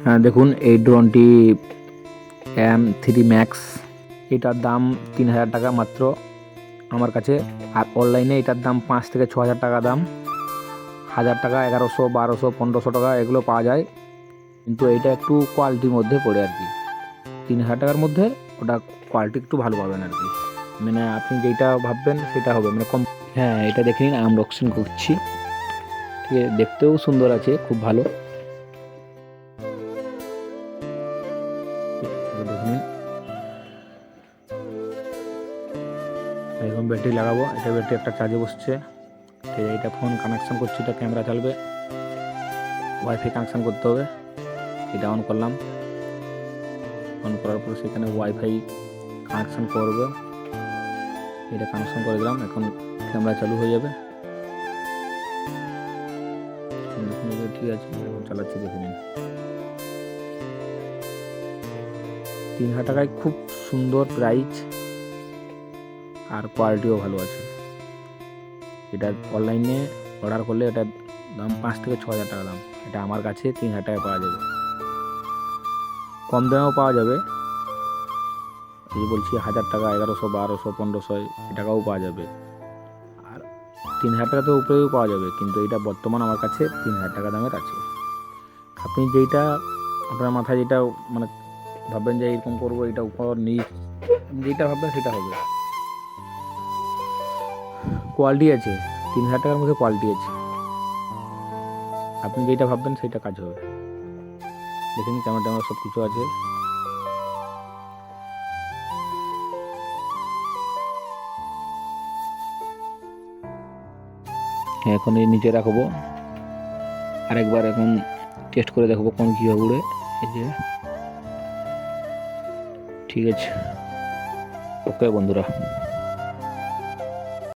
হ্যাঁ দেখুন এই ড্রোনটি M3 Max, এটার দাম 3000 টাকা মাত্র আমার কাছে। আর অনলাইনে এটার দাম 5 থেকে 6000 টাকা দাম, 1000 টাকা, 1100, 1200, 1500 টাকা এগুলো পাওয়া যায়। কিন্তু এইটা একটু কোয়ালিটির মধ্যে পড়ে আর কি। 3000 টাকার মধ্যে ওটা কোয়ালিটি একটু ভালো পাবেন আর কি, মানে আপনি যেটা ভাববেন সেটা হবে, মানে কম। হ্যাঁ এটা দেখে নিন, আনবক্সিং করছি। ঠিক আছে, দেখতেও সুন্দর আছে, খুব ভালো। দেখে নিন, এখন ব্যাটারি লাগাবো। এটা ব্যাটারি একটা চার্জে বসছে। ঠিক আছে, এটা ফোন কানেকশন করছি, এটা ক্যামেরা চালবে, ওয়াইফাই কানেকশন করতে হবে। এটা অন করলাম, অন করার পর সেখানে ওয়াইফাই কানেকশন করবে। এটা কানেকশন করে দিলাম, এখন ক্যামেরা চালু হয়ে যাবে। ঠিক আছে, এখন চালাচ্ছি, দেখে নিন। 3000 টাকায় খুব সুন্দর প্রাইস, আর কোয়ালিটিও ভালো আছে। এটা অনলাইনে অর্ডার করলে এটার দাম 5 থেকে 6000 টাকা দাম। এটা আমার কাছে 3000 টাকায় পাওয়া যাবে, কম দামেও পাওয়া যাবে। এই বলছি 1000 টাকা, 1100, 1200, 1500 এই টাকাও পাওয়া যাবে, আর 3000 টাকা তো উপরেও পাওয়া যাবে। কিন্তু এটা বর্তমান আমার কাছে 3000 টাকা দামের আছে। আপনি যেইটা আপনার মাথায় যেটা মানে ভাববেন যে এরকম করবো, এটা উপর নিচ, যেটা ভাববেন সেটা হবে। কোয়ালিটি আছে, 3000 টাকার মধ্যে কোয়ালিটি আছে। আপনি যেটা ভাববেন সেটা কাজ হবে। দেখেন ক্যামেরা ট্যামেরা সব কিছু আছে। এখন এই নিচে রাখবো, আরেকবার এখন টেস্ট করে দেখবো কোন কীভাবে উড়ে। এই যে ঠিক আছে, ওকে বন্ধুরা।